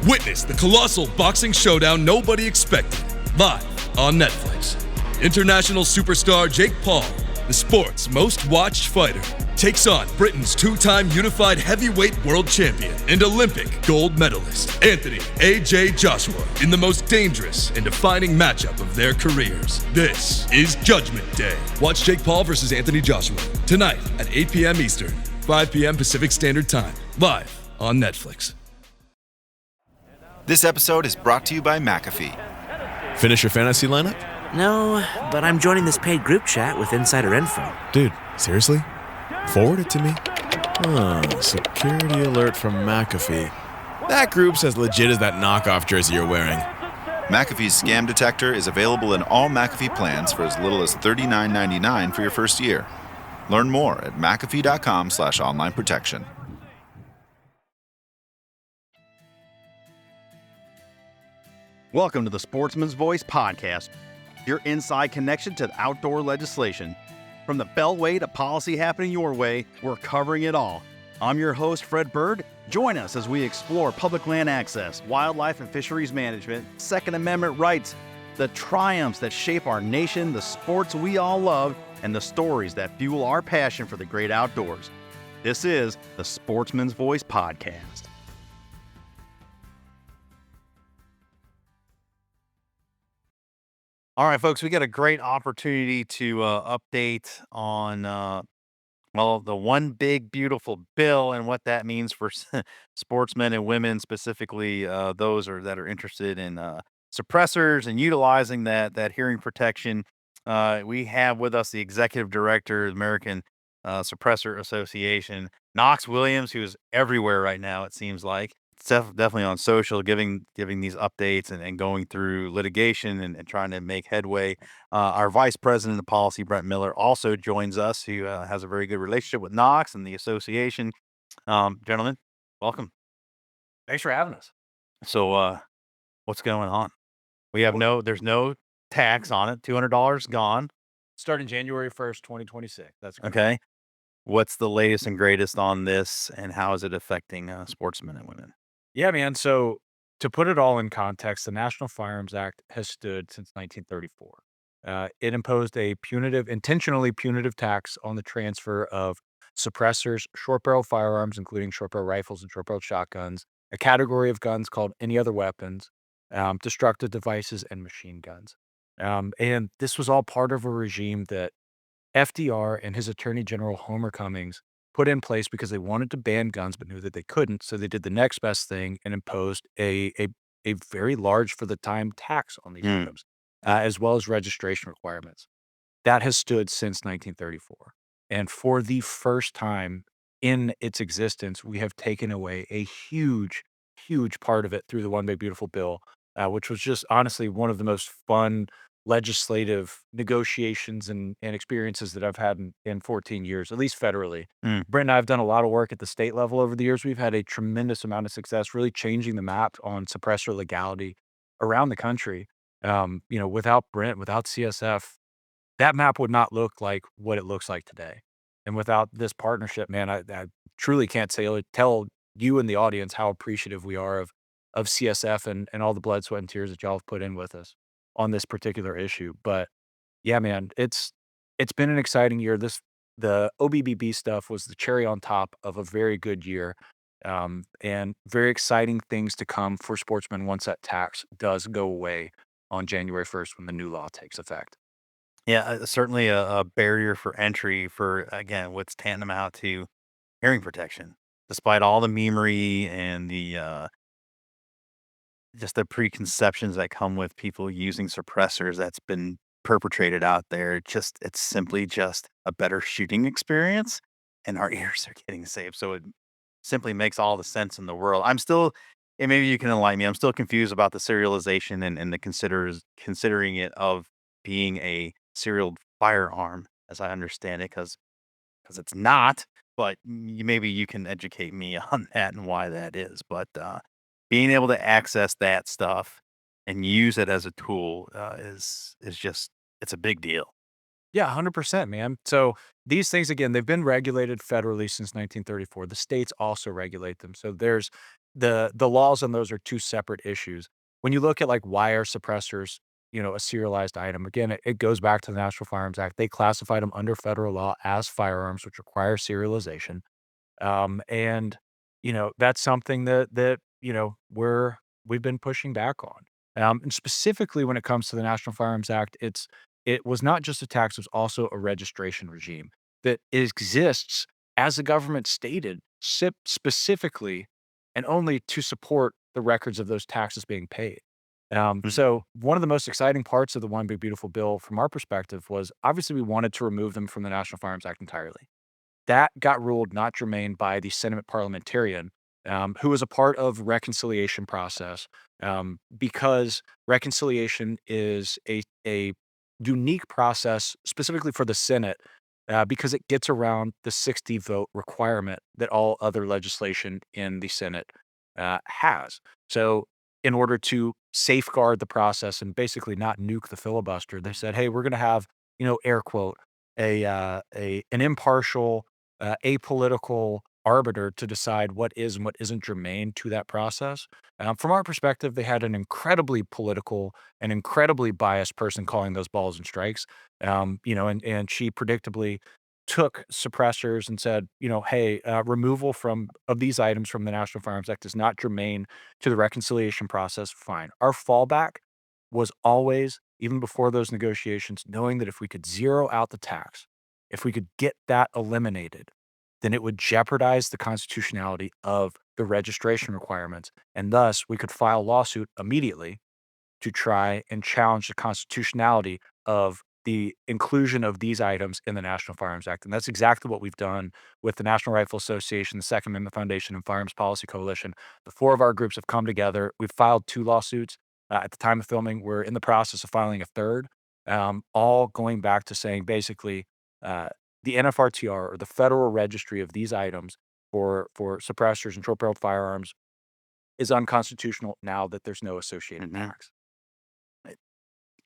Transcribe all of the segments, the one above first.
Witness the colossal boxing showdown nobody expected, live on Netflix. International superstar Jake Paul, the sport's most watched fighter, takes on Britain's two-time unified heavyweight world champion and Olympic gold medalist, Anthony A.J. Joshua, in the most dangerous and defining matchup of their careers. This is Judgment Day. Watch Jake Paul versus Anthony Joshua tonight at 8 p.m. Eastern, 5 p.m. Pacific Standard Time, live on Netflix. This episode is brought to you by McAfee. Finish your fantasy lineup? No, but I'm joining this paid group chat with insider info. Dude, seriously? Forward it to me. Security alert from McAfee. That group's as legit as that knockoff jersey you're wearing. McAfee's scam detector is available in all McAfee plans for as little as $39.99 for your first year. Learn more at McAfee.com/online protection. Welcome to the Sportsman's Voice podcast, your inside connection to the outdoor legislation. From the Beltway to policy happening your way, we're covering it all. I'm your host, Fred Bird. Join us as we explore public land access, wildlife and fisheries management, Second Amendment rights, the triumphs that shape our nation, the sports we all love, and the stories that fuel our passion for the great outdoors. This is the Sportsman's Voice podcast. All right, folks, we got a great opportunity to update on, the one big, beautiful bill and what that means for sportsmen and women, specifically those that are interested in suppressors and utilizing that hearing protection. We have with us the executive director of the American Suppressor Association, Knox Williams, who's everywhere right now, it seems like. Definitely on social, giving these updates and going through litigation and trying to make headway. Our vice president of policy, Brent Miller, also joins us, who has a very good relationship with Knox and the association. Gentlemen, welcome. Thanks for having us. So what's going on? There's no tax on it. $200 gone. Starting January 1st, 2026. That's correct. Okay. What's the latest and greatest on this, and how is it affecting sportsmen and women? Yeah, man. So to put it all in context, the National Firearms Act has stood since 1934. It imposed a intentionally punitive tax on the transfer of suppressors, short-barrel firearms, including short-barrel rifles and short-barrel shotguns, a category of guns called any other weapons, destructive devices, and machine guns. And this was all part of a regime that FDR and his Attorney General Homer Cummings put in place because they wanted to ban guns but knew that they couldn't. So they did the next best thing and imposed a very large, for the time, tax on these items, as well as registration requirements. That has stood since 1934. And for the first time in its existence, we have taken away a huge, huge part of it through the One Big Beautiful Bill, which was just honestly one of the most fun legislative negotiations and experiences that I've had in 14 years, at least federally. Brent and I have done a lot of work at the state level over the years. We've had a tremendous amount of success really changing the map on suppressor legality around the country. Without Brent, without CSF, that map would not look like what it looks like today. And without this partnership, man, I truly can't tell you and the audience how appreciative we are of CSF and all the blood, sweat, and tears that y'all have put in with us on this particular issue. But yeah, man, it's been an exciting year. The OBBB stuff was the cherry on top of a very good year, and very exciting things to come for sportsmen once that tax does go away on January 1st when the new law takes effect. Yeah, certainly a barrier for entry for, again, what's tantamount to hearing protection, despite all the memery and the just the preconceptions that come with people using suppressors that's been perpetrated out there. It's simply just a better shooting experience, and our ears are getting saved. So it simply makes all the sense in the world. I'm still, and maybe you can enlighten me, I'm still confused about the serialization and the considering it of being a serial firearm, as I understand it, because it's not. But maybe you can educate me on that and why that is. But being able to access that stuff and use it as a tool is just, it's a big deal. Yeah, 100%, man. So these things, again, they've been regulated federally since 1934. The states also regulate them. So there's the laws on those are two separate issues. When you look at like why are suppressors, a serialized item, again, it goes back to the National Firearms Act. They classified them under federal law as firearms, which require serialization. And that's something that we've been pushing back on. And specifically when it comes to the National Firearms Act, it was not just a tax, it was also a registration regime that exists, as the government stated, specifically and only to support the records of those taxes being paid. Mhm. So one of the most exciting parts of the One Big Beautiful Bill from our perspective was obviously we wanted to remove them from the National Firearms Act entirely. That got ruled not germane by the Senate parliamentarian, who was a part of reconciliation process, because reconciliation is a unique process specifically for the Senate, because it gets around the 60 vote requirement that all other legislation in the Senate has. So, in order to safeguard the process and basically not nuke the filibuster, they said, "Hey, we're going to have, air quote, a an impartial, apolitical arbiter to decide what is and what isn't germane to that process." From our perspective, they had an incredibly political and incredibly biased person calling those balls and strikes. And she predictably took suppressors and said, hey, removal from of these items from the National Firearms Act is not germane to the reconciliation process. Fine. Our fallback was always, even before those negotiations, knowing that if we could zero out the tax, if we could get that eliminated, then it would jeopardize the constitutionality of the registration requirements. And thus, we could file a lawsuit immediately to try and challenge the constitutionality of the inclusion of these items in the National Firearms Act. And that's exactly what we've done with the National Rifle Association, the Second Amendment Foundation, and Firearms Policy Coalition. The four of our groups have come together. We've filed two lawsuits. At the time of filming, we're in the process of filing a third, all going back to saying basically uh, the NFRTR, or the federal registry of these items for suppressors and short-barreled firearms, is unconstitutional now that there's no associated Mhm. tax.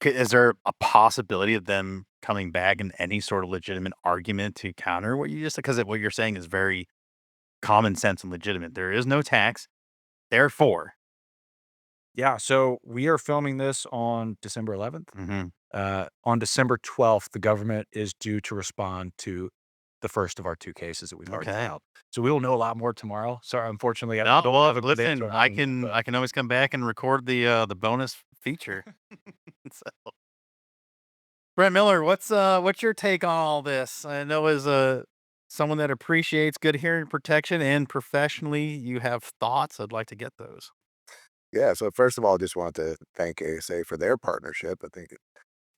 Is there a possibility of them coming back in any sort of legitimate argument to counter what you just said? Because what you're saying is very common sense and legitimate. There is no tax, therefore. Yeah, so we are filming this on December 11th. Mhm. On December 12th, the government is due to respond to the first of our two cases that we've already Okay. filed. So we will know a lot more tomorrow. Sorry, unfortunately, I No, don't well, have a good answer listen, on that I one yet, can but I can always come back and record the bonus feature. So, Brent Miller, what's your take on all this? I know as someone that appreciates good hearing protection and professionally, you have thoughts. I'd like to get those. Yeah, so first of all, I just want to thank ASA for their partnership. I think it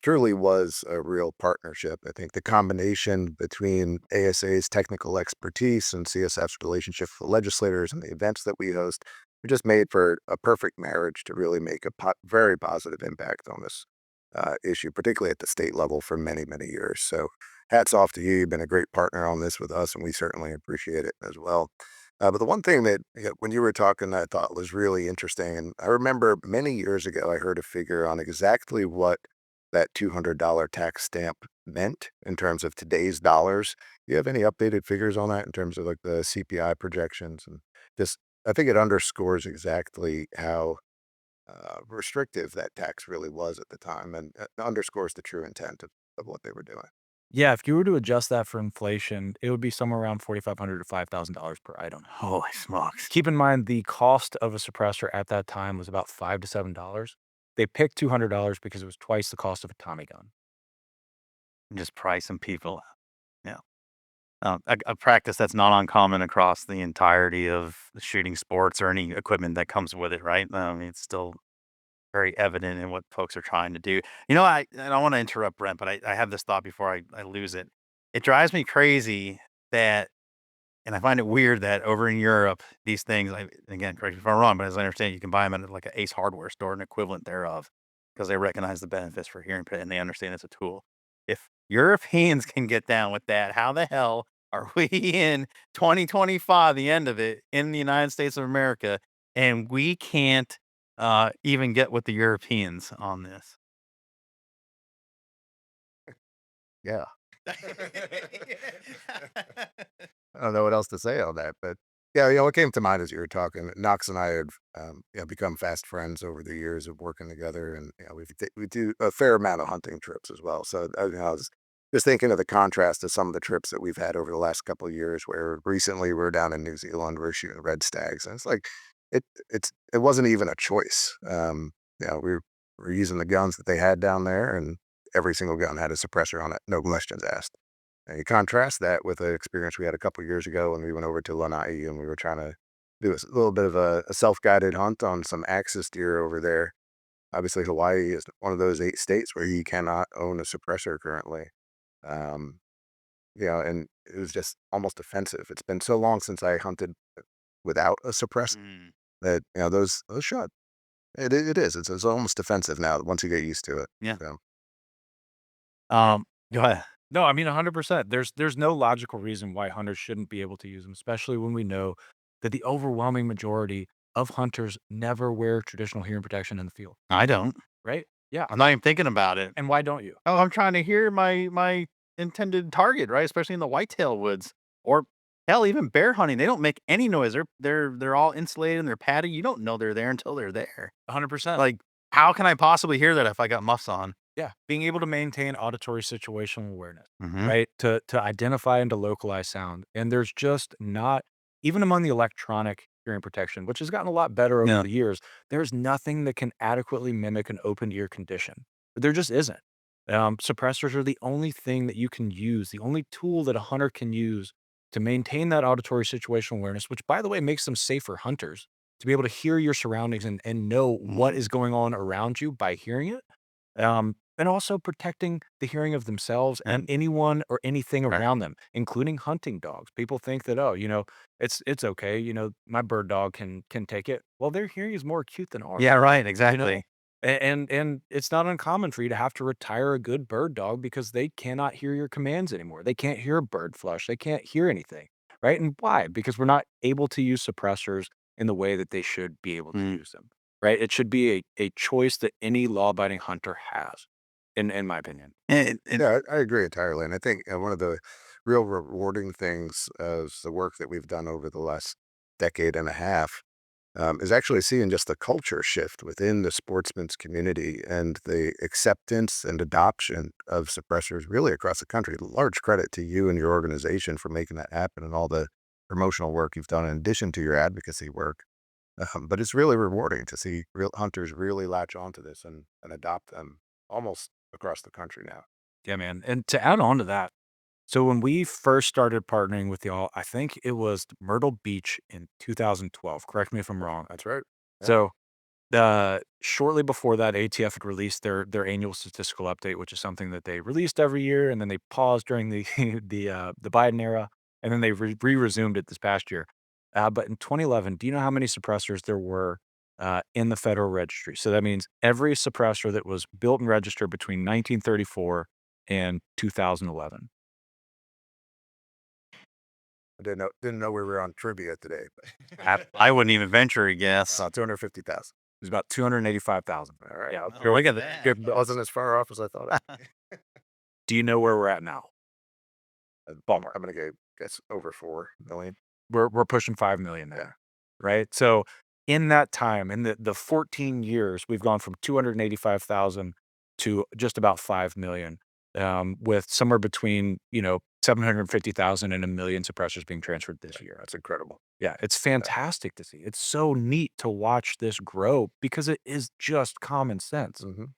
truly was a real partnership. I think the combination between ASA's technical expertise and CSF's relationship with the legislators and the events that we host, we just made for a perfect marriage to really make a very positive impact on this issue, particularly at the state level for many, many years. So hats off to you. You've been a great partner on this with us, and we certainly appreciate it as well. But the one thing that when you were talking, I thought was really interesting, and I remember many years ago, I heard a figure on exactly what that $200 tax stamp meant in terms of today's dollars. Do you have any updated figures on that in terms of like the CPI projections? And just, I think it underscores exactly how restrictive that tax really was at the time, and underscores the true intent of what they were doing. yeah, if you were to adjust that for inflation, it would be somewhere around $4,500 to $5,000 per item. Holy smokes. Keep in mind the cost of a suppressor at that time was about $5 to $7. They picked $200 because it was twice the cost of a Tommy gun. Just pricing people out. Yeah. A practice that's not uncommon across the entirety of shooting sports or any equipment that comes with it, right? I mean, it's still very evident in what folks are trying to do. I don't want to interrupt Brent, but I have this thought before I lose it. It drives me crazy that, and I find it weird that over in Europe, these things, again, correct me if I'm wrong, but as I understand, you can buy them at like an Ace Hardware store, an equivalent thereof, because they recognize the benefits for hearing and they understand it's a tool. If Europeans can get down with that, how the hell are we in 2025, the end of it, in the United States of America, and we can't even get with the Europeans on this? Yeah. I don't know what else to say on that, but Yeah, what came to mind as you were talking, Knox and I had, become fast friends over the years of working together, and we do a fair amount of hunting trips as well. So I was just thinking of the contrast to some of the trips that we've had over the last couple of years. Where recently we're down in New Zealand, we're shooting red stags, and it's like it wasn't even a choice. We're using the guns that they had down there, and every single gun had a suppressor on it, no questions asked. And you contrast that with an experience we had a couple years ago when we went over to Lanai and we were trying to do little bit of a self-guided hunt on some axis deer over there. Obviously, Hawaii is one of those 8 states where you cannot own a suppressor currently. Um, and it was just almost offensive. It's been so long since I hunted without a suppressor Mm, that those shot. It is. It's almost offensive now once you get used to it. yeah. So Go ahead. No, I mean 100%. There's no logical reason why hunters shouldn't be able to use them, especially when we know that the overwhelming majority of hunters never wear traditional hearing protection in the field, I don't. right? Yeah. I'm not even thinking about it. And why don't you? Oh, I'm trying to hear my intended target, right? Especially in the whitetail woods or hell, even bear hunting. They don't make any noise. They're all insulated and they're padded. You don't know they're there until they're there. 100%. Like, how can I possibly hear that if I got muffs on? Yeah, being able to maintain auditory situational awareness, Mhm. right? To identify and to localize sound. And there's just not even among the electronic hearing protection, which has gotten a lot better over Yeah. the years, there's nothing that can adequately mimic an open ear condition. There just isn't. Suppressors are the only thing that you can use, the only tool that a hunter can use to maintain that auditory situational awareness, which by the way makes them safer hunters to be able to hear your surroundings and know what Mhm. is going on around you by hearing it. And also protecting the hearing of themselves and And anyone or anything right. around them, including hunting dogs. People think that, oh, it's okay. My bird dog can take it. Well, their hearing is more acute than ours. Yeah, right, You know, exactly. and it's not uncommon for you to have to retire a good bird dog because they cannot hear your commands anymore. They can't hear a bird flush. They can't hear anything, right? And why? Because we're not able to use suppressors in the way that they should be able to Mm. use them, right? It should be a choice that any law-abiding hunter has, in my opinion. And yeah, I agree entirely, and I think one of the real rewarding things is the work that we've done over the last decade and a half is actually seeing just the culture shift within the sportsman's community and the acceptance and adoption of suppressors really across the country. Large credit to you and your organization for making that happen and all the promotional work you've done in addition to your advocacy work. But it's really rewarding to see real hunters really latch onto this and adopt them almost across the country now. Yeah, man. And to add on to that, so when we first started partnering with y'all, I think it was Myrtle Beach in 2012. Correct me if I'm wrong. That's right. Yeah. So shortly before that, ATF had released their annual statistical update, which is something that they released every year, and then they paused during the the Biden era, and then they resumed it this past year. But in 2011, do you know how many suppressors there were in the federal registry? So that means every suppressor that was built and registered between 1934 and 2011. I didn't know we were on trivia today, but I wouldn't even venture a guess. 250,000. It was about 285,000. All right. Yeah, Oh, look at that. good. It wasn't as far off as I thought. Do you know where we're at now? Ballpark. I'm gonna guess over 4 million. We're pushing 5 million Yeah. there, right? So in that time, in the 14 years, we've gone from 285,000 to just about 5 million, with somewhere between 750,000 and a million suppressors being transferred this year. That's incredible. Yeah, it's fantastic to see. It's so neat to watch this grow because it is just common sense. Mhm.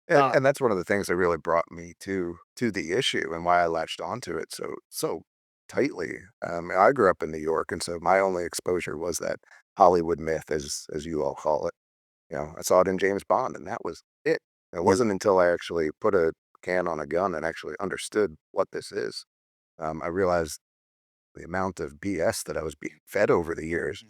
Uh, And that's one of the things that really brought me to the issue and why I latched onto it so tightly. I grew up in New York, and so my only exposure was that Hollywood myth, as you all call it. I saw it in James Bond, and that was it. It wasn't until I actually put a can on a gun and actually understood what this is. I realized the amount of BS that I was being fed over the years.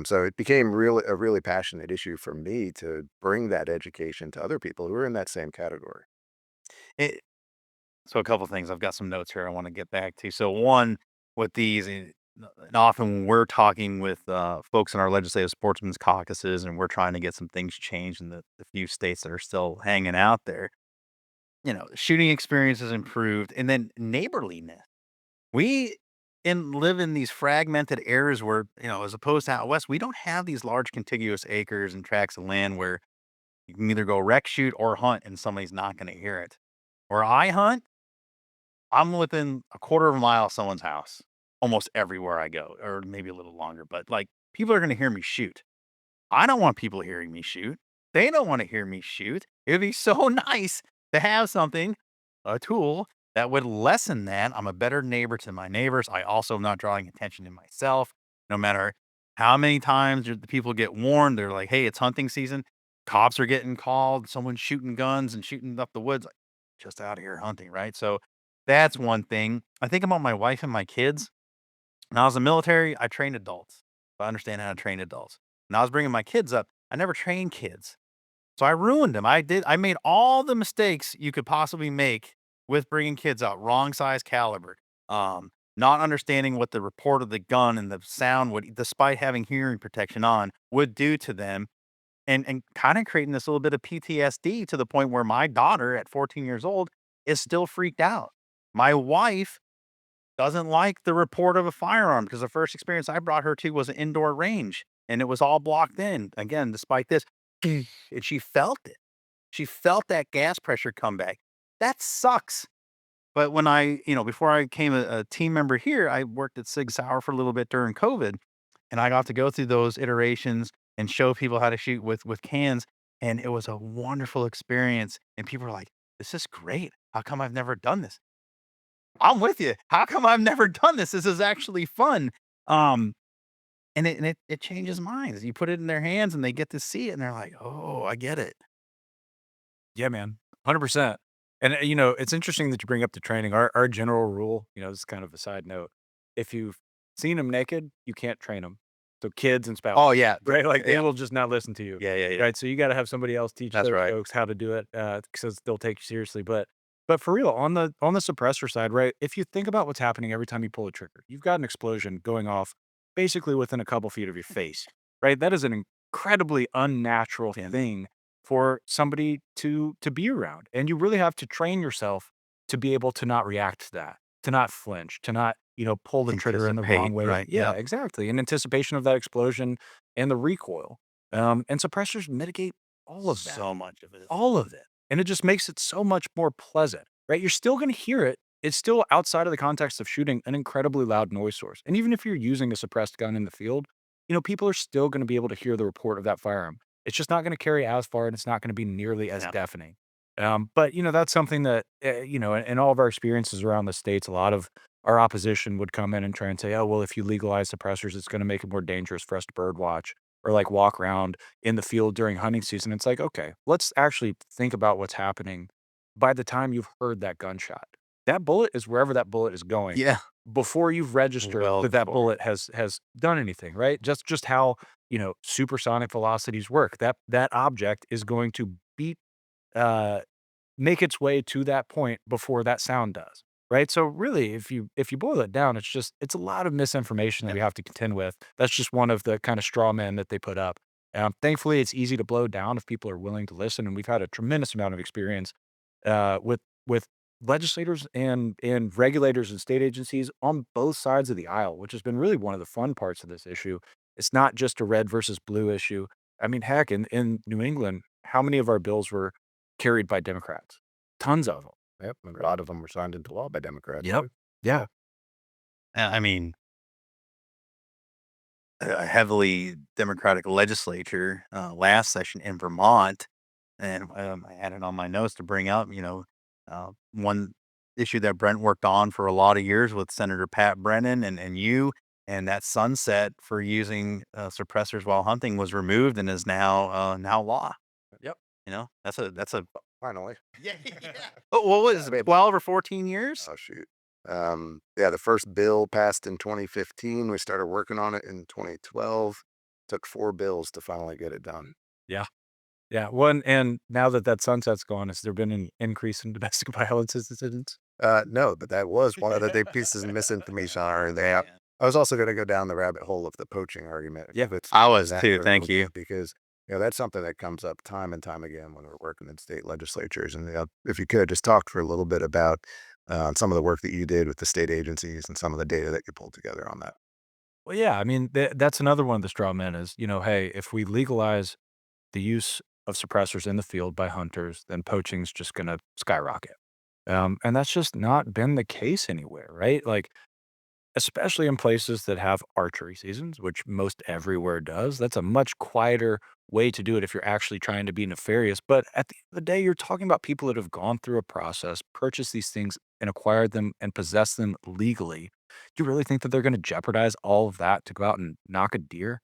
So it became a really passionate issue for me to bring that education to other people who are in that same category. it, so a couple things. I've got some notes here I want to get back to. So one with these, and often when we're talking with folks in our legislative sportsmen's caucuses, and we're trying to get some things changed in the few states that are still hanging out there, shooting experience has improved, and then neighborliness. We and live in these fragmented areas where, as opposed to out west, we don't have these large contiguous acres and tracts of land where you can either go rec shoot or hunt and somebody's not going to hear it. Where I hunt, I'm within a quarter of a mile of someone's house almost everywhere I go, or maybe a little longer, but like people are going to hear me shoot. I don't want people hearing me shoot. They don't want to hear me shoot. It'd be so nice to have something, a tool that would lessen that. I'm a better neighbor to my neighbors. I also am not drawing attention to myself. No matter how many times the people get warned, they're like, hey, it's hunting season. Cops are getting called. Someone's shooting guns and shooting up the woods. Like, just out here hunting, right? So that's one thing. I think about my wife and my kids. When I was in the military, I trained adults. So I understand how to train adults. When I was bringing my kids up, I never trained kids. So I ruined them. I made all the mistakes you could possibly make with bringing kids out. Wrong size caliber. Not understanding what the report of the gun and the sound would, despite having hearing protection on, would do to them. And kind of creating this little bit of PTSD to the point where my daughter at 14 years old is still freaked out. My wife doesn't like the report of a firearm because the first experience I brought her to was an indoor range and it was all blocked in. Again, despite this, and she felt it. She felt that gas pressure come back. That sucks. But when before I became a team member here, I worked at Sig Sauer for a little bit during COVID, and I got to go through those iterations and show people how to shoot with cans, and it was a wonderful experience. And people were like, "This is great. How come I've never done this?" I'm with you. How come I've never done this? This is actually fun. Um, and it changes minds. You put it in their hands and they get to see it and they're like, "Oh, I get it." Yeah, man. 100%. And, it's interesting that you bring up the training. Our general rule, this is kind of a side note. If you've seen them naked, you can't train them. So kids and spouses, Oh, yeah. right? Like they Yeah. will just not listen to you. Yeah, yeah, yeah. Right. So you got to have somebody else teach That's those right. folks how to do it because they'll take you seriously. But for real, on the suppressor side, right? If you think about what's happening every time you pull a trigger, you've got an explosion going off basically within a couple feet of your face, right? That is an incredibly unnatural thing for somebody to be around. And you really have to train yourself to be able to not react to that, to not flinch, to not, pull the trigger in the wrong Anticipate, way. right, Yeah, yep. exactly. In anticipation of that explosion and the recoil. And suppressors mitigate all of that. So much of it. All of it. And it just makes it so much more pleasant, right? You're still going to hear it. It's still outside of the context of shooting an incredibly loud noise source. And even if you're using a suppressed gun in the field, people are still going to be able to hear the report of that firearm. It's just not going to carry as far and it's not going to be nearly as Yeah. deafening. But that's something that, in all of our experiences around the states, a lot of our opposition would come in and try and say, oh, well, if you legalize suppressors, it's going to make it more dangerous for us to bird watch or like walk around in the field during hunting season. It's like, okay, let's actually think about what's happening by the time you've heard that gunshot. That bullet is wherever that bullet is going Yeah. before you've registered Well that before. bullet has done anything, right? Just how, supersonic velocities work. That object is going to uh, make its way to that point before that sound does, right? So really, if you boil it down, it's a lot of misinformation that we have to contend with. That's just one of the kind of straw men that they put up. Thankfully, it's easy to blow down if people are willing to listen, and we've had a tremendous amount of experience with legislators and regulators and state agencies on both sides of the aisle, which has been really one of the fun parts of this issue. It's not just a red versus blue issue. I mean, heck, in New England, how many of our bills were carried by Democrats? Tons of them. Yep, and a lot of them were signed into law by Democrats. Yep. too. Yeah. I mean, a heavily Democratic legislature last session in Vermont, and I had it on my notes to bring up, one issue that Brent worked on for a lot of years with Senator Pat Brennan and you, and that sunset for using suppressors while hunting was removed and is now law. Yep. That's a Finally. yeah. Oh, what was it, 12 or 14 years? Oh, shoot. Yeah, the first bill passed in 2015. We started working on it in 2012. Took 4 bills to finally get it done. Yeah. Yeah. One, and now that sunset's gone, has there been an increase in domestic violence incidents? No, but that was one of the big pieces of misinformation on our there. I was also going to go down the rabbit hole of the poaching argument. Yeah, Let's I do was that too, for a thank little you. bit, because that's something that comes up time and time again when we're working in state legislatures. And if you could just talk for a little bit about on some of the work that you did with the state agencies and some of the data that you pulled together on that. Well, yeah, I mean, that's another one of the straw men is, hey, if we legalize the use of suppressors in the field by hunters, then poaching's just going to skyrocket. And that's just not been the case anywhere, right? Like, especially in places that have archery seasons, which most everywhere does. That's a much quieter way to do it if you're actually trying to be nefarious. But at the end of the day, you're talking about people that have gone through a process, purchased these things, and acquired them and possessed them legally. Do you really think that they're going to jeopardize all of that to go out and knock a deer?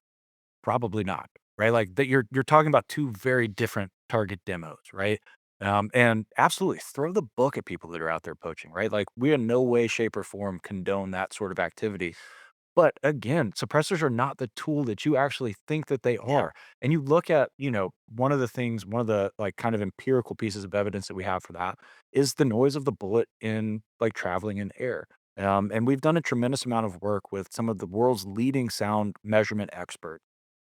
Probably not, right? Like that you're talking about two very different target demos, right? And absolutely throw the book at people that are out there poaching, right? Like we in no way, shape, or form condone that sort of activity. But again, suppressors are not the tool that you actually think that they Yeah. are. And you look at, one of the things, one of the like kind of empirical pieces of evidence that we have for that is the noise of the bullet in like traveling in air. And we've done a tremendous amount of work with some of the world's leading sound measurement experts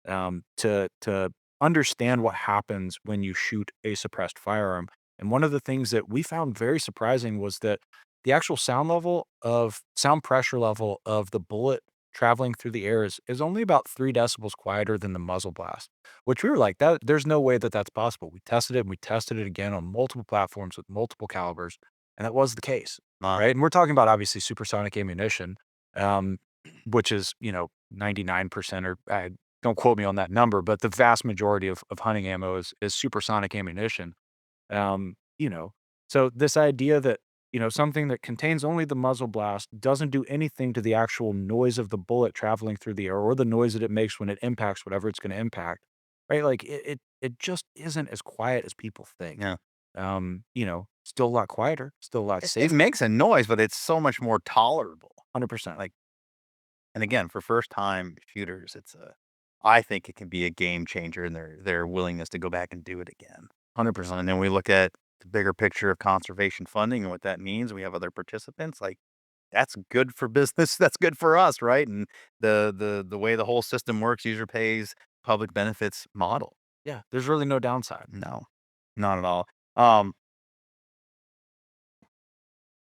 to understand what happens when you shoot a suppressed firearm. And one of the things that we found very surprising was that the actual sound pressure level of the bullet traveling through the air is only about 3 decibels quieter than the muzzle blast, which we were like, that there's no way that that's possible. We tested it and we tested it again on multiple platforms with multiple calibers, and that was the case. Wow. Right. And we're talking about obviously supersonic ammunition, um, which is, 99% or don't quote me on that number, but the vast majority of hunting ammo is supersonic ammunition. Um, you know, so this idea that, something that contains only the muzzle blast doesn't do anything to the actual noise of the bullet traveling through the air or the noise that it makes when it impacts whatever it's going to impact, right? Like it just isn't as quiet as people think. Yeah. Still a lot quieter, still a lot It safer. makes a noise, but it's so much more tolerable. 100%. Like, and again, for first time shooters, I think it can be a game changer in their willingness to go back and do it again. 100%. And then we look at the bigger picture of conservation funding and what that means. We have other participants. Like that's good for business. That's good for us, right? And the way the whole system works, user pays, public benefits model. Yeah. There's really no downside. No, not at all. Um,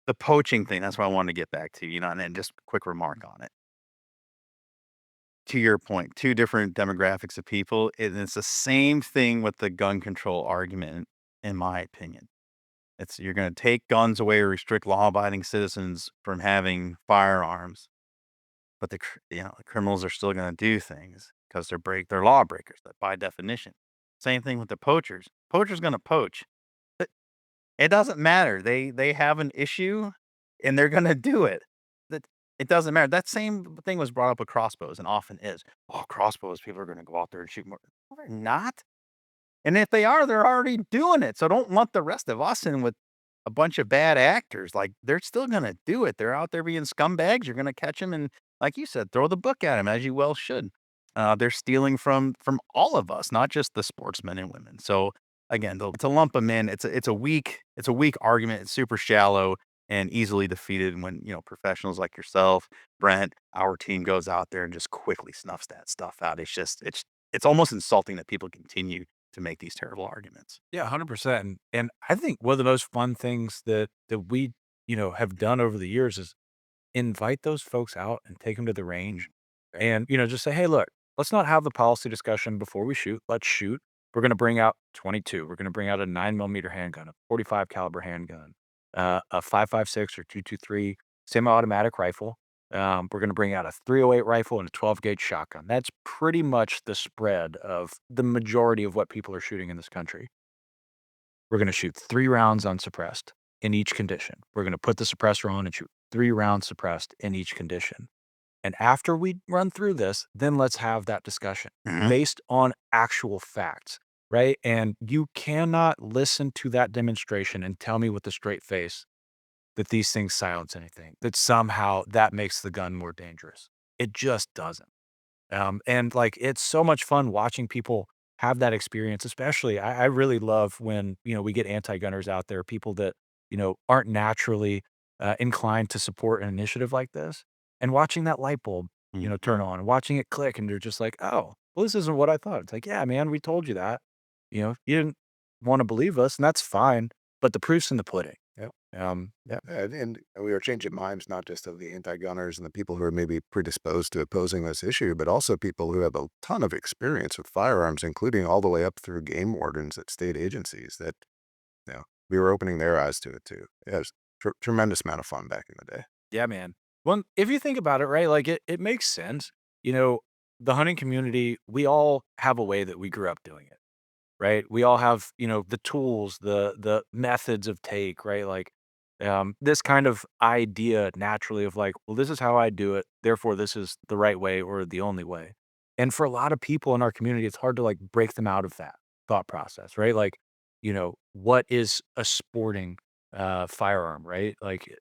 the poaching thing. That's what I wanted to get back to. And then just a quick remark on it. To your point, 2 different demographics of people, and it's the same thing with the gun control argument, in my opinion. It's you're gonna take guns away or restrict law-abiding citizens from having firearms, but the criminals are still gonna do things because they're lawbreakers, that by definition. Same thing with the poachers. Poacher's gonna poach. It doesn't matter. They have an issue, and they're gonna do it. That it doesn't matter. That same thing was brought up with crossbows and often is. "Oh, crossbows, people are gonna go out there and shoot more." No, they're not. And if they are, they're already doing it. So don't lump the rest of us in with a bunch of bad actors. Like, they're still gonna do it. They're out there being scumbags. You're gonna catch them and, like you said, throw the book at them as you well should. They're stealing from all of us, not just the sportsmen and women. So again, to lump them in, it's a weak argument. It's super shallow and easily defeated when professionals like yourself, Brent, our team goes out there and just quickly snuffs that stuff out. It's almost insulting that people continue to make these terrible arguments. Yeah, 100%. And I think one of the most fun things that we, have done over the years is invite those folks out and take them to the range and, just say, "Hey, look, let's not have the policy discussion before we shoot. Let's shoot. We're gonna bring out 22. We're gonna bring out a 9 millimeter handgun, a 45 caliber handgun, a 5.56 or 223 semi-automatic rifle. We're gonna bring out a 308 rifle and a 12 gauge shotgun." That's pretty much the spread of the majority of what people are shooting in this country. We're gonna shoot 3 rounds unsuppressed in each condition. We're gonna put the suppressor on and shoot 3 rounds suppressed in each condition. And after we run through this, then let's have that discussion Mhm. based on actual facts, right? And you cannot listen to that demonstration and tell me with a straight face that these things silence anything, that somehow that makes the gun more dangerous. It just doesn't. And like it's so much fun watching people have that experience. Especially, I really love when we get anti-gunners out there, people that aren't naturally inclined to support an initiative like this, and watching that light bulb Mhm. turn on, and watching it click, and they're just like, "Oh, well, this isn't what I thought." It's like, "Yeah, man, we told you that. You didn't want to believe us, and that's fine. But the proof's in the pudding." Yep. Yeah. And we are changing minds not just of the anti-gunners and the people who are maybe predisposed to opposing this issue, but also people who have a ton of experience with firearms, including all the way up through game wardens at state agencies that, we were opening their eyes to it too. Yeah, it was tremendous amount of fun back in the day. Yeah, man. Well, if you think about it, right, like it makes sense. You know, the hunting community, we all have a way that we grew up doing it, right? We all have, the tools, the methods of take, right? Like this kind of idea naturally of like, well, this is how I do it, therefore this is the right way or the only way. And for a lot of people in our community, it's hard to like break them out of that thought process, right? Like, what is a sporting firearm, right? Like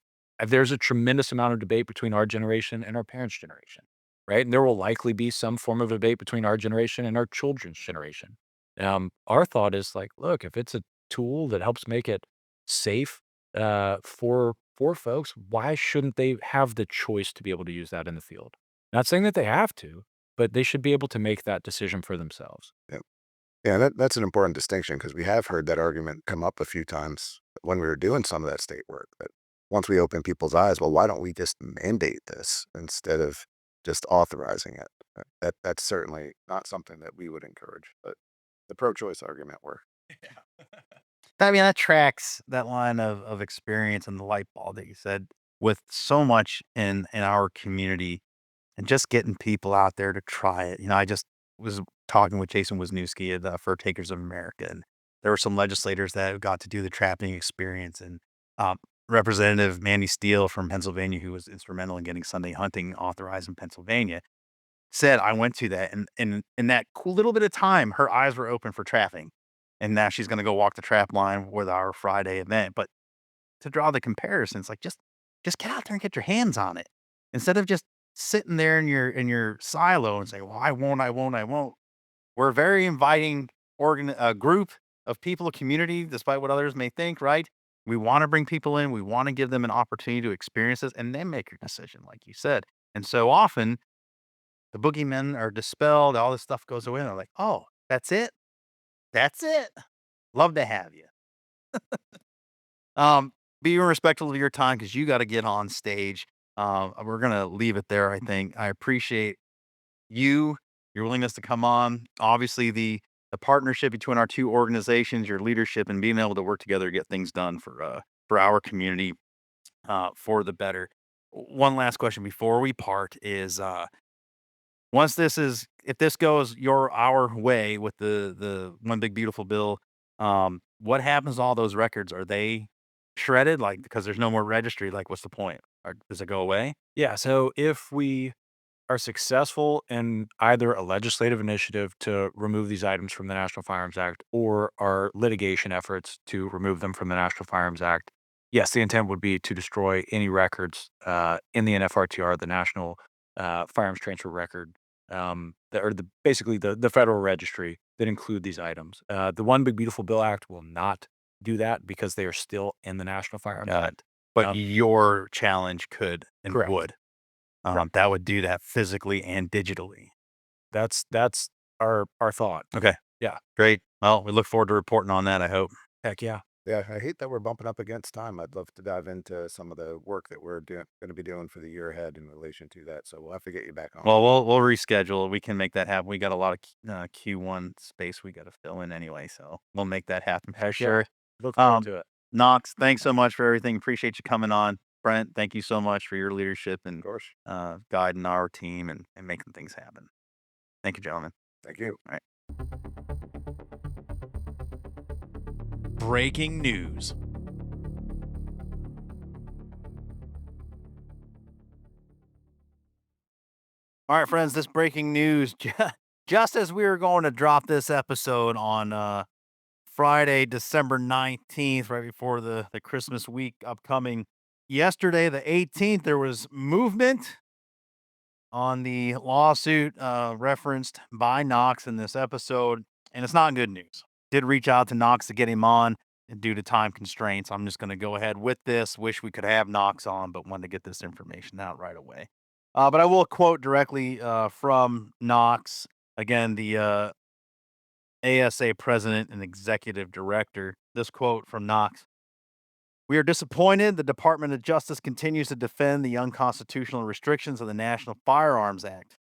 there's a tremendous amount of debate between our generation and our parents' generation, right? And there will likely be some form of debate between our generation and our children's generation. Our thought is like, look, if it's a tool that helps make it safe for folks, why shouldn't they have the choice to be able to use that in the field? Not saying that they have to, but they should be able to make that decision for themselves. Yep. Yeah, that's an important distinction because we have heard that argument come up a few times when we were doing some of that state work. That once we open people's eyes, well, why don't we just mandate this instead of just authorizing it? That's certainly not something that we would encourage. But the pro-choice argument worked. I mean, that tracks that line of experience and the light bulb that you said with so much in our community and just getting people out there to try it. I just was talking with Jason Wisniewski at the Fur Takers of America, and there were some legislators that got to do the trapping experience, and um, Representative Mandy Steele from Pennsylvania, who was instrumental in getting Sunday hunting authorized in Pennsylvania, said, "I went to that, and in that cool little bit of time, her eyes were open for trapping, and now she's going to go walk the trap line with our Friday event." But to draw the comparisons, like just get out there and get your hands on it instead of just sitting there in your silo and say, "Well, I won't, I won't, I won't." We're a very inviting group of people, a community, despite what others may think. Right? We want to bring people in. We want to give them an opportunity to experience this, and then make your decision, like you said. And so often, the boogeymen are dispelled. All this stuff goes away. And they're like, "Oh, that's it. That's it. Love to have you." Um, be respectful of your time because you got to get on stage. We're gonna leave it there. I think I appreciate you, your willingness to come on. Obviously, the partnership between our two organizations, your leadership, and being able to work together to get things done for our community, for the better. One last question before we part is once this is if this goes our way with the one big beautiful bill, what happens to all those records? Are they shredded? Like, because there's no more registry, like, what's the point? Or does it go away? Yeah. So if we are successful in either a legislative initiative to remove these items from the National Firearms Act or our litigation efforts to remove them from the National Firearms Act, yes, the intent would be to destroy any records in the NFRTR, the National Firearms Transfer Record, basically the federal registry that include these items. The One Big Beautiful Bill Act will not do that because they are still in the National Firearms Act. But your challenge could and Correct. would. Correct. That would do that physically and digitally. That's our thought. Okay. Yeah. Great. Well, we look forward to reporting on that, I hope. Heck yeah. Yeah, I hate that we're bumping up against time. I'd love to dive into some of the work that we're going to be doing for the year ahead in relation to that. So we'll have to get you back on. Well, we'll reschedule. We can make that happen. We got a lot of Q1 space we got to fill in anyway, so we'll make that happen for Heck yeah. sure. Look forward to it. Knox, thanks so much for everything. Appreciate you coming on. Brent, thank you so much for your leadership and Of course. guiding our team and making things happen. Thank you, gentlemen. Thank you. All right. Breaking news. All right, friends, this breaking news just as we were going to drop this episode on Friday, December 19th, right before the Christmas week upcoming. Yesterday, the 18th, there was movement on the lawsuit referenced by Knox in this episode, and it's not good news. Did reach out to Knox to get him on, and due to time constraints, I'm just going to go ahead with this. Wish we could have Knox on, but wanted to get this information out right away. But I will quote directly from Knox, again, the ASA president and executive director. This quote from Knox: We are disappointed the Department of Justice continues to defend the unconstitutional restrictions of the National Firearms Act.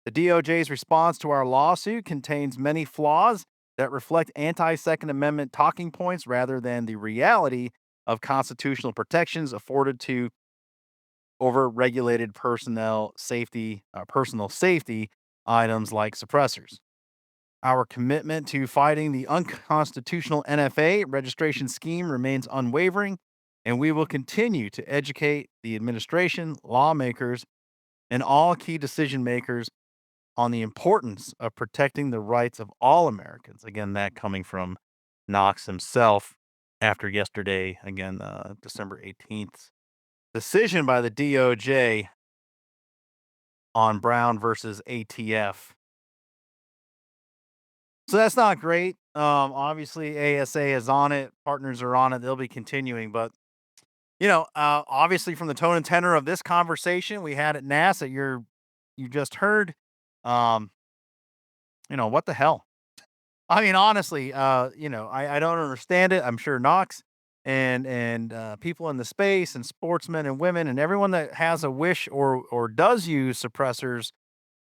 The DOJ's response to our lawsuit contains many flaws that reflect anti Second Amendment talking points rather than the reality of constitutional protections afforded to over-regulated personal safety items like suppressors. Our commitment to fighting the unconstitutional NFA registration scheme remains unwavering, and we will continue to educate the administration, lawmakers, and all key decision makers on the importance of protecting the rights of all Americans. Again, that coming from Knox himself after yesterday, again, December 18th. Decision by the DOJ on Brown versus ATF. So that's not great. Obviously, ASA is on it. Partners are on it. They'll be continuing. But, obviously, from the tone and tenor of this conversation we had at NASC that you just heard, um, what the hell? I mean, honestly, I don't understand it. I'm sure Knox and people in the space and sportsmen and women and everyone that has a wish or does use suppressors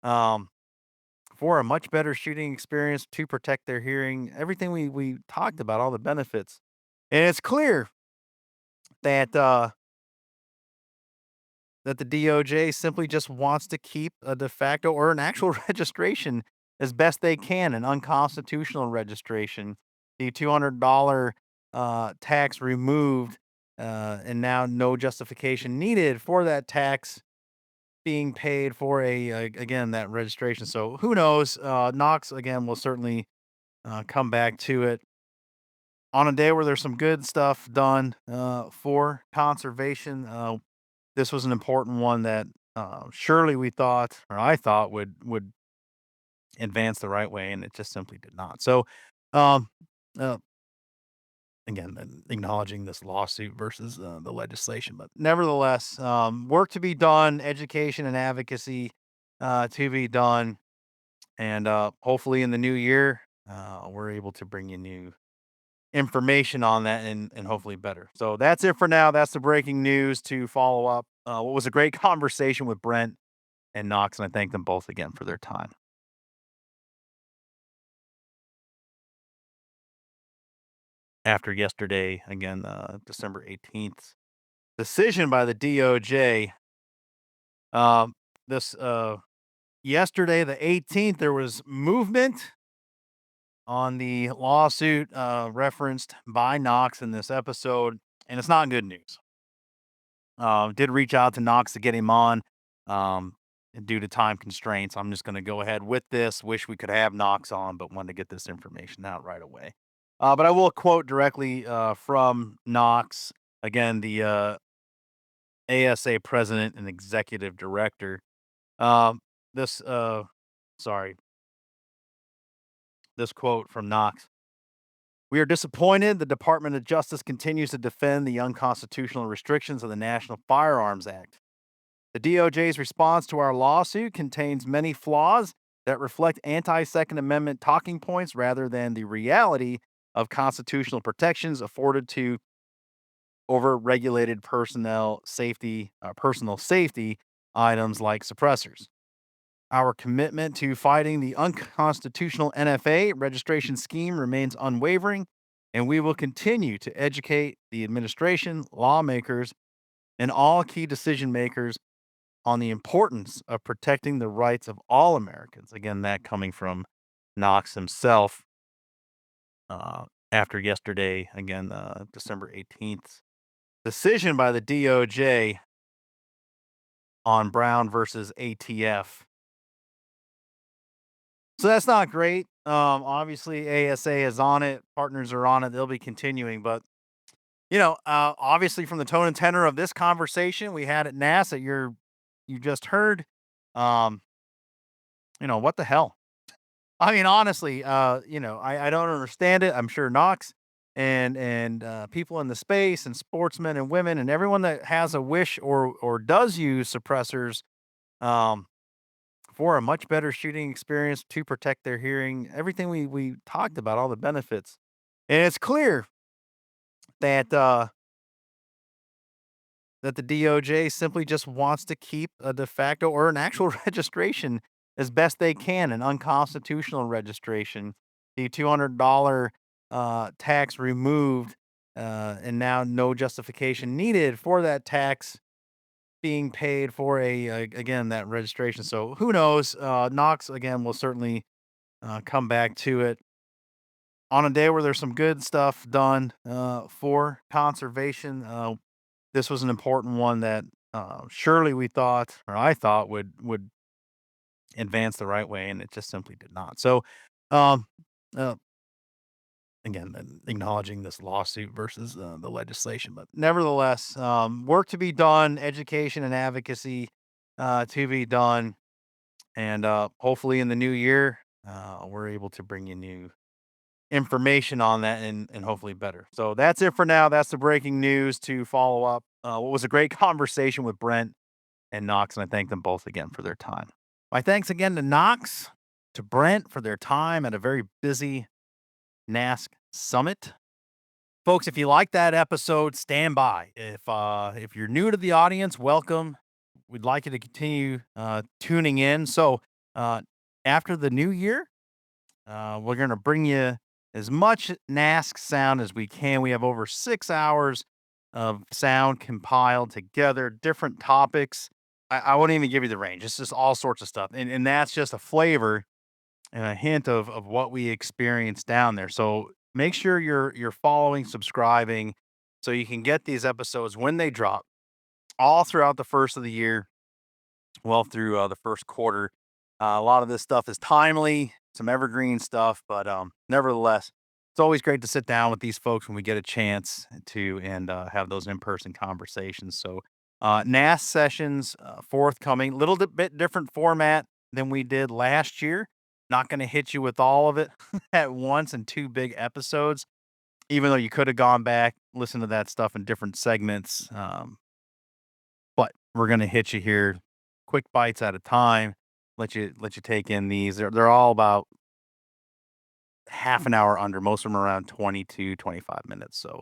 um, for a much better shooting experience to protect their hearing. Everything we talked about, all the benefits, and it's clear that that the DOJ simply just wants to keep a de facto or an actual registration as best they can, an unconstitutional registration. The $200 tax removed, and now no justification needed for that tax being paid for again that registration. So who knows? Knox again will certainly come back to it on a day where there's some good stuff done for conservation. This was an important one that surely we thought, or I thought, would advance the right way, and it just simply did not. So, um, uh, again, acknowledging this lawsuit versus the legislation, but nevertheless, work to be done, education and advocacy to be done, and hopefully in the new year, we're able to bring you new information on that and hopefully better. So that's it for now. That's the breaking news to follow up. What was a great conversation with Brent and Knox, and I thank them both again for their time. After yesterday, again, December 18th, decision by the DOJ. Um, this yesterday, the 18th, there was movement on the lawsuit referenced by Knox in this episode, and it's not good news. Did reach out to Knox to get him on. Due to time constraints, I'm just going to go ahead with this. Wish we could have Knox on, but wanted to get this information out right away. But I will quote directly from Knox, again, the ASA president and executive director. Um, this, sorry, this quote from Knox. We are disappointed the Department of Justice continues to defend the unconstitutional restrictions of the National Firearms Act. The DOJ's response to our lawsuit contains many flaws that reflect anti Second Amendment talking points rather than the reality of constitutional protections afforded to over-regulated personal safety items like suppressors. Our commitment to fighting the unconstitutional NFA registration scheme remains unwavering, and we will continue to educate the administration, lawmakers, and all key decision makers on the importance of protecting the rights of all Americans. Again, that coming from Knox himself after yesterday, again, December 18th. Decision by the DOJ on Brown versus ATF. So that's not great. Obviously, ASA is on it. Partners are on it. They'll be continuing. But, obviously, from the tone and tenor of this conversation we had at NASC that you just heard, what the hell? I mean, honestly, I don't understand it. I'm sure Knox and people in the space and sportsmen and women and everyone that has a wish or does use suppressors um, for a much better shooting experience to protect their hearing. Everything we talked about, all the benefits, and it's clear that that the DOJ simply just wants to keep a de facto or an actual registration as best they can, an unconstitutional registration. The $200 tax removed, and now no justification needed for that tax being paid for again, that registration. So who knows? Knox, again, will certainly come back to it on a day where there's some good stuff done for conservation. This was an important one that surely we thought, or I thought, would advance the right way, and it just simply did not. So, um, uh, again, acknowledging this lawsuit versus the legislation, but nevertheless, work to be done, education and advocacy to be done, and hopefully in the new year, we're able to bring you new information on that and hopefully better. So that's it for now. That's the breaking news to follow up. What was a great conversation with Brent and Knox, and I thank them both again for their time. My thanks again to Knox, to Brent for their time at a very busy NASC summit. Folks, if you like that episode, stand by. If you're new to the audience, welcome. We'd like you to continue tuning in. So after the new year, we're going to bring you as much NASC sound as we can. We have over 6 hours of sound compiled together, different topics. I won't even give you the range. It's just all sorts of stuff. And that's just a flavor and a hint of what we experience down there. So make sure you're following, subscribing, so you can get these episodes when they drop all throughout the first of the year, well through the first quarter. A lot of this stuff is timely, some evergreen stuff, but nevertheless, it's always great to sit down with these folks when we get a chance to and have those in-person conversations. So NAS sessions forthcoming, little bit different format than we did last year. Not going to hit you with all of it at once in 2 big episodes, even though you could have gone back, listened to that stuff in different segments. But we're going to hit you here, quick bites at a time. Let you take in these. They're all about half an hour under. Most of them around 22, 25 minutes. So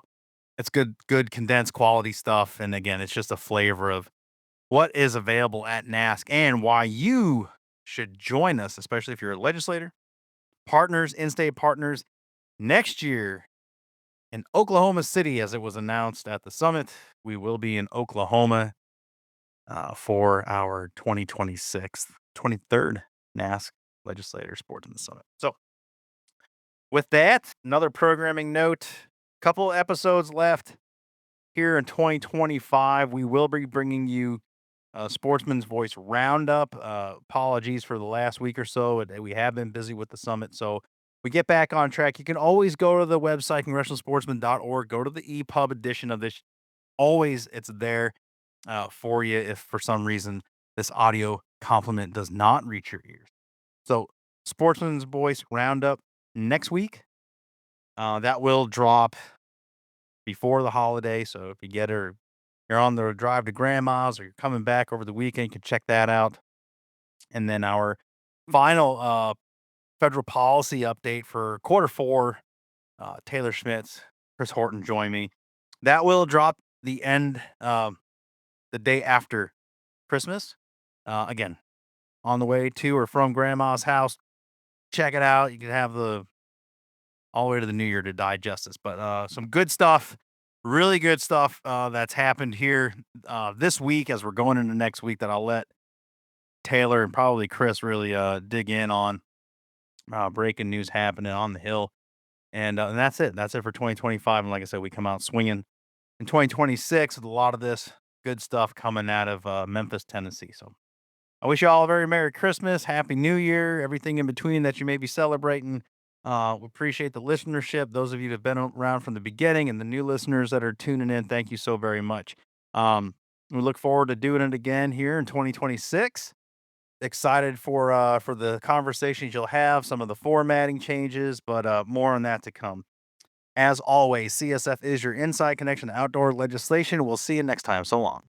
it's good condensed quality stuff. And again, it's just a flavor of what is available at NASC and why you should join us, especially if you're a legislator, partners, in-state partners, next year in Oklahoma City, as it was announced at the summit. We will be in Oklahoma for our 2026, 23rd NASC Legislator Sportsmen Summit. So with that, another programming note, couple episodes left here in 2025. We will be bringing you Sportsman's Voice Roundup. Apologies for the last week or so. We have been busy with the summit, so we get back on track. You can always go to the website, congressionalsportsman.org, go to the EPUB edition of this. Always, it's there for you if for some reason this audio compliment does not reach your ears. So, Sportsman's Voice Roundup next week. That will drop before the holiday, so if you get it, or you're on the drive to grandma's, or you're coming back over the weekend, you can check that out. And then our final federal policy update for quarter 4, Taylor Schmitz, Chris Horton join me. That will drop the day after Christmas. Again, on the way to or from grandma's house, check it out. You can have all the way to the new year to digest this, but some good stuff. Really good stuff that's happened here this week as we're going into next week that I'll let Taylor and probably Chris really dig in on. Breaking news happening on the Hill. And that's it. That's it for 2025. And like I said, we come out swinging in 2026 with a lot of this good stuff coming out of Memphis, Tennessee. So I wish you all a very Merry Christmas, Happy New Year, everything in between that you may be celebrating. We appreciate the listenership. Those of you that have been around from the beginning and the new listeners that are tuning in, thank you so very much. We look forward to doing it again here in 2026. Excited for the conversations you'll have, some of the formatting changes, but more on that to come. As always, CSF is your inside connection to outdoor legislation. We'll see you next time. So long.